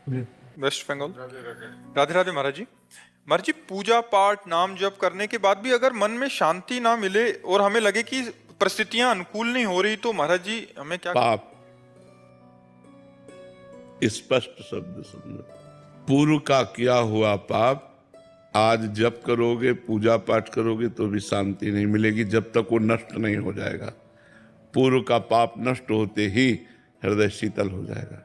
Waste Bengal. Radhe Radhe महाराज जी। महाराज जी, पूजा पाठ नाम जप करने के बाद भी अगर मन में शांति ना मिले और हमें लगे कि परिस्थितियां अनुकूल नहीं हो रही, तो महाराज जी हमें क्या? पाप, स्पष्ट शब्द समझो। पूर्व का किया हुआ पाप आज जप करोगे, पूजा पाठ करोगे तो भी शांति नहीं मिलेगी जब तक वो नष्ट नहीं हो जाएगा। पूर्व का पाप नष्ट होते ही हृदय शीतल हो जाएगा,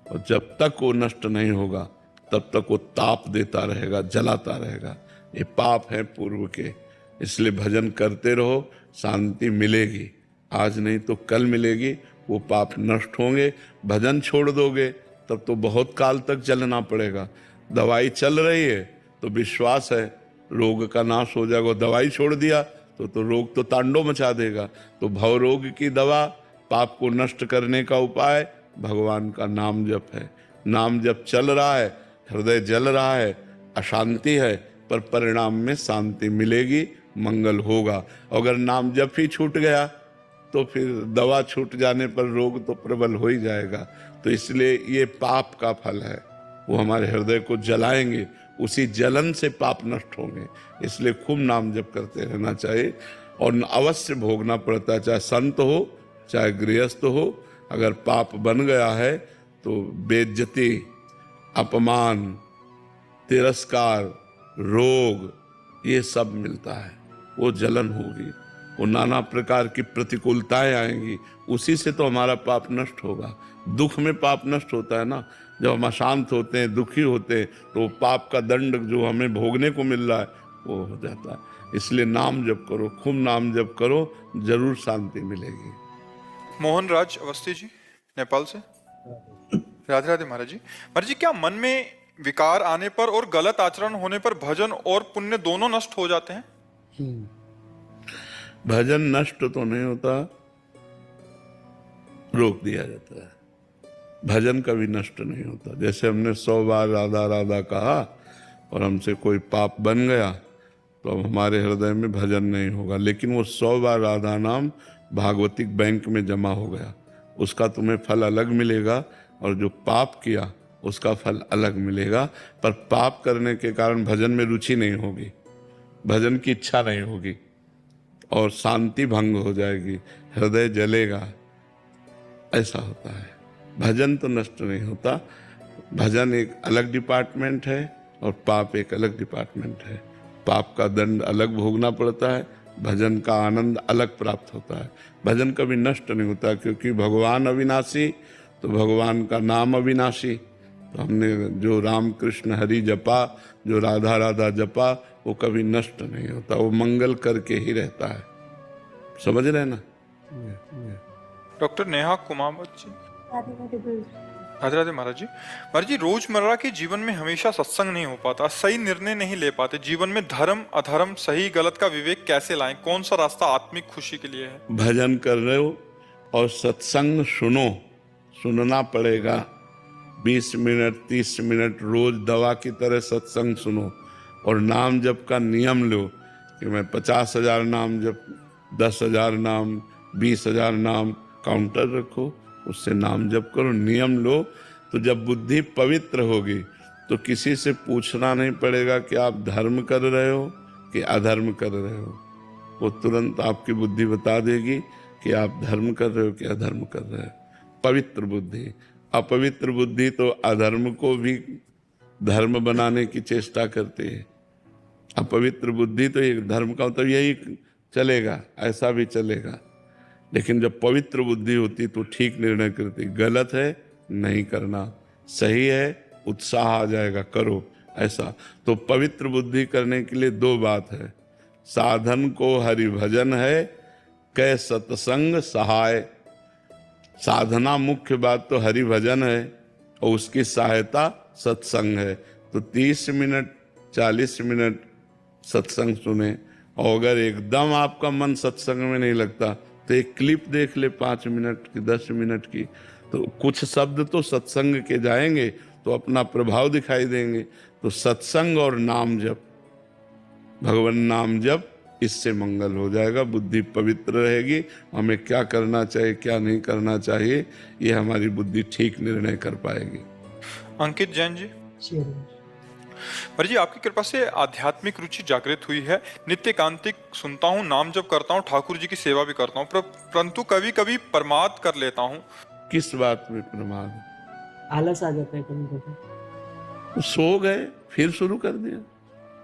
और जब तक वो नष्ट नहीं होगा तब तक वो ताप देता रहेगा, जलाता रहेगा। ये पाप है पूर्व के, इसलिए भजन करते रहो, शांति मिलेगी। आज नहीं तो कल मिलेगी, वो पाप नष्ट होंगे। भजन छोड़ दोगे तब तो बहुत काल तक चलना पड़ेगा। दवाई चल रही है तो विश्वास है रोग का नाश हो जाएगा, दवाई छोड़ दिया तो रोग तो तांडव मचा देगा। तो भव रोग की दवा, पाप को नष्ट करने का उपाय भगवान का नाम जप है। नाम जप चल रहा है, हृदय जल रहा है, अशांति है, पर परिणाम में शांति मिलेगी, मंगल होगा। अगर नाम जप ही छूट गया तो फिर दवा छूट जाने पर रोग तो प्रबल हो ही जाएगा। तो इसलिए ये पाप का फल है, वो हमारे हृदय को जलाएंगे, उसी जलन से पाप नष्ट होंगे। इसलिए खूब नाम जप करते रहना चाहिए, और अवश्य भोगना पड़ता है, चाहे संत हो चाहे गृहस्थ हो। अगर पाप बन गया है तो बेइज्जती, अपमान, तिरस्कार, रोग, ये सब मिलता है। वो जलन होगी, वो नाना प्रकार की प्रतिकूलताएं आएंगी, उसी से तो हमारा पाप नष्ट होगा। दुख में पाप नष्ट होता है ना, जब हम अशांत होते हैं, दुखी होते हैं, तो पाप का दंड जो हमें भोगने को मिल रहा है वो हो जाता है। इसलिए नाम जप करो, खूब नाम जप करो, जरूर शांति मिलेगी। मोहन राज अवस्थी जी, नेपाल से। राधे राधे महाराज जी। महाराज जी, क्या मन में विकार आने पर और गलत आचरण होने पर भजन और पुण्य दोनों नष्ट हो जाते हैं? भजन नष्ट तो नहीं होता, रोक दिया जाता है। भजन कभी नष्ट नहीं होता। जैसे हमने 100 बार राधा राधा कहा और हमसे कोई पाप बन गया तो अब हमारे हृदय में भजन नहीं होगा, लेकिन वो 100 बार राधा नाम भागवतिक बैंक में जमा हो गया, उसका तुम्हें फल अलग मिलेगा, और जो पाप किया उसका फल अलग मिलेगा। पर पाप करने के कारण भजन में रुचि नहीं होगी, भजन की इच्छा नहीं होगी, और शांति भंग हो जाएगी, हृदय जलेगा, ऐसा होता है। भजन तो नष्ट नहीं होता। भजन एक अलग डिपार्टमेंट है और पाप एक अलग डिपार्टमेंट है। पाप का दंड अलग भोगना पड़ता है, भजन का आनंद अलग प्राप्त होता है। भजन कभी नष्ट नहीं होता, क्योंकि भगवान अविनाशी, तो भगवान का नाम अविनाशी। तो हमने जो राम कृष्ण हरि जपा, जो राधा राधा जपा, वो कभी नष्ट नहीं होता, वो मंगल करके ही रहता है। समझ रहे ना? डॉक्टर नेहा कुमावत जी। राधे राधे महाराज जी। महाराज जी, रोजमर्रा के जीवन में हमेशा सत्संग नहीं हो पाता, सही निर्णय नहीं ले पाते, जीवन में धर्म अधर्म सही गलत का विवेक कैसे लाएं? कौन सा रास्ता आत्मिक खुशी के लिए है? भजन कर रहे हो और सत्संग सुनो, सुनना पड़ेगा। 20 मिनट 30 मिनट रोज दवा की तरह सत्संग सुनो, और नाम जप का नियम लो कि मैं 50,000 नाम जप, 10,000 नाम, 20,000 नाम काउंटर रखो, उससे नाम जप करो, नियम लो। तो जब बुद्धि पवित्र होगी तो किसी से पूछना नहीं पड़ेगा कि आप धर्म कर रहे हो कि अधर्म कर रहे हो। वो तुरंत आपकी बुद्धि बता देगी कि आप धर्म कर रहे हो कि अधर्म कर रहे हो। पवित्र बुद्धि। अपवित्र बुद्धि तो अधर्म को भी धर्म बनाने की चेष्टा करती है। अपवित्र बुद्धि तो एक धर्म का मतलब यही चलेगा, ऐसा भी चलेगा। लेकिन जब पवित्र बुद्धि होती तो ठीक निर्णय करती, गलत है नहीं करना, सही है उत्साह आ जाएगा, करो, ऐसा। तो पवित्र बुद्धि करने के लिए 2 बात है, साधन को हरि भजन है, कै सत्संग सहाय। साधना मुख्य बात तो हरि भजन है, और उसकी सहायता सत्संग है। तो 30 मिनट 40 मिनट सत्संग सुने, और अगर एकदम आपका मन सत्संग में नहीं लगता तो एक क्लिप देख ले 5 मिनट की 10 मिनट की, तो कुछ शब्द तो सत्संग के जाएंगे तो अपना प्रभाव दिखाई देंगे। तो सत्संग और नाम जप, भगवान नाम जप, इससे मंगल हो जाएगा, बुद्धि पवित्र रहेगी। हमें क्या करना चाहिए क्या नहीं करना चाहिए, ये हमारी बुद्धि ठीक निर्णय कर पाएगी। अंकित जैन जी। महाराज जी, आपकी कृपा से आध्यात्मिक रुचि जागृत हुई है। नित्य एकांतिक सुनता हूँ, नाम जप करता हूँ, ठाकुर जी की सेवा भी करता हूँ, परंतु कभी कभी प्रमाद कर लेता हूँ। किस बात में प्रमाद? आलस आ जाता है कभी कभी। तो सो गए, फिर शुरू कर दिया।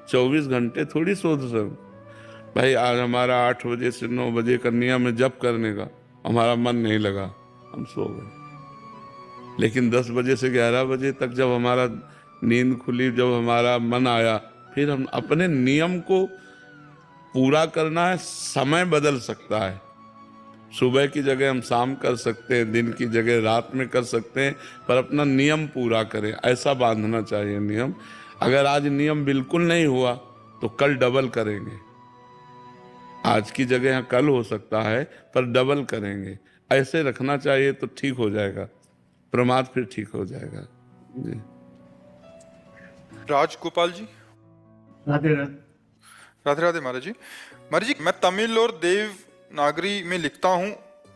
24 घंटे थोड़ी सो सब। भाई आज हमारा 8 बजे से 9 बजे का नियम है जप करने का, हमारा मन नहीं लगा, हम सो गए। लेकिन 10 बजे से 11 बजे तक जब हमारा नींद खुली, जब हमारा मन आया, फिर हम अपने नियम को पूरा करना है। समय बदल सकता है, सुबह की जगह हम शाम कर सकते हैं, दिन की जगह रात में कर सकते हैं, पर अपना नियम पूरा करें, ऐसा बांधना चाहिए नियम। अगर आज नियम बिल्कुल नहीं हुआ तो कल डबल करेंगे। आज की जगह कल हो सकता है, पर डबल करेंगे, ऐसे रखना चाहिए तो ठीक हो जाएगा। प्रमाद फिर ठीक हो जाएगा जी। राजगोपाल जी। राधे राधे। राधे राधे महाराज जी। महाराज जी, मैं तमिल और देवनागरी में लिखता हूँ,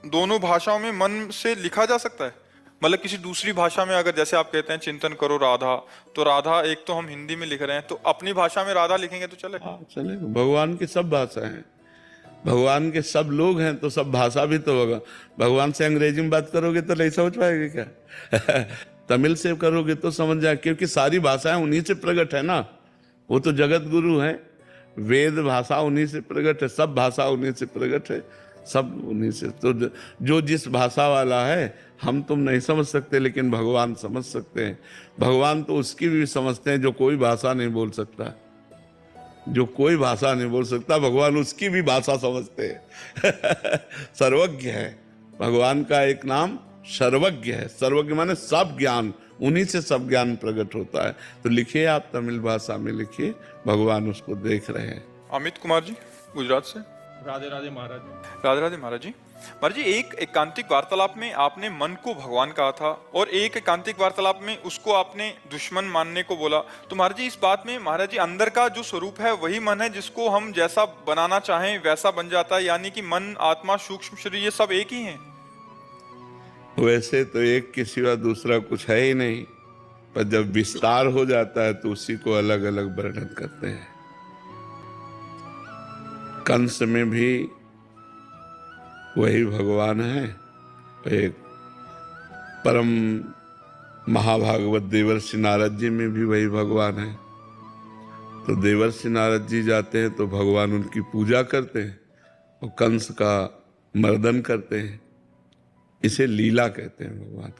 दोनों भाषाओं में मन से लिखा जा सकता है? मतलब किसी दूसरी भाषा में अगर, जैसे आप कहते हैं चिंतन करो राधा, तो राधा एक तो हम हिंदी में लिख रहे हैं, तो अपनी भाषा में राधा लिखेंगे तो चलेगा? हाँ चलेगा। भगवान की सब भाषाएं हैं, भगवान के सब लोग हैं, तो सब भाषा भी तो होगा। भगवान से अंग्रेजी में बात करोगे तो नहीं समझ पाएंगे क्या? तमिल से करोगे तो समझ जाए, क्योंकि सारी भाषाएं उन्हीं से प्रकट है ना। वो तो जगत गुरु है, वेद भाषा उन्हीं से प्रकट है, सब भाषा उन्हीं से प्रकट है, सब उन्हीं से। तो जो जिस भाषा वाला है, हम तुम नहीं समझ सकते, लेकिन भगवान समझ सकते हैं। भगवान तो उसकी भी समझते हैं जो कोई भाषा नहीं बोल सकता, जो कोई भाषा नहीं बोल सकता, भगवान उसकी भी भाषा समझते हैं। सर्वज्ञ है भगवान का एक नाम, सर्वज्ञ है। सर्वज्ञ माने सब ज्ञान, उन्हीं से सब ज्ञान प्रकट होता है। तो लिखिए, आप तमिल भाषा में लिखिए, भगवान उसको देख रहे हैं। अमित कुमार जी, गुजरात से। राधे राधे महाराज। राधे राधे महाराज जी। महाराज जी, एक एकांतिक वार्तालाप में आपने मन को भगवान कहा था, और एक एकांतिक वार्तालाप में उसको आपने दुश्मन मानने को बोला। तो महाराज जी, इस बात में महाराज जी, अंदर का जो स्वरूप है वही मन है, जिसको हम जैसा बनाना चाहें वैसा बन जाता है, यानी कि मन, आत्मा, सूक्ष्म शरीर, ये सब एक ही हैं? वैसे तो एक के सिवा दूसरा कुछ है ही नहीं, पर जब विस्तार हो जाता है तो उसी को अलग अलग वर्णन करते हैं। कंस में भी वही भगवान है, एक परम महाभागवत देवर्षि नारद जी में भी वही भगवान है। तो देवर्षि नारद जी जाते हैं तो भगवान उनकी पूजा करते हैं और कंस का मर्दन करते हैं। इसे लीला कहते हैं भगवान।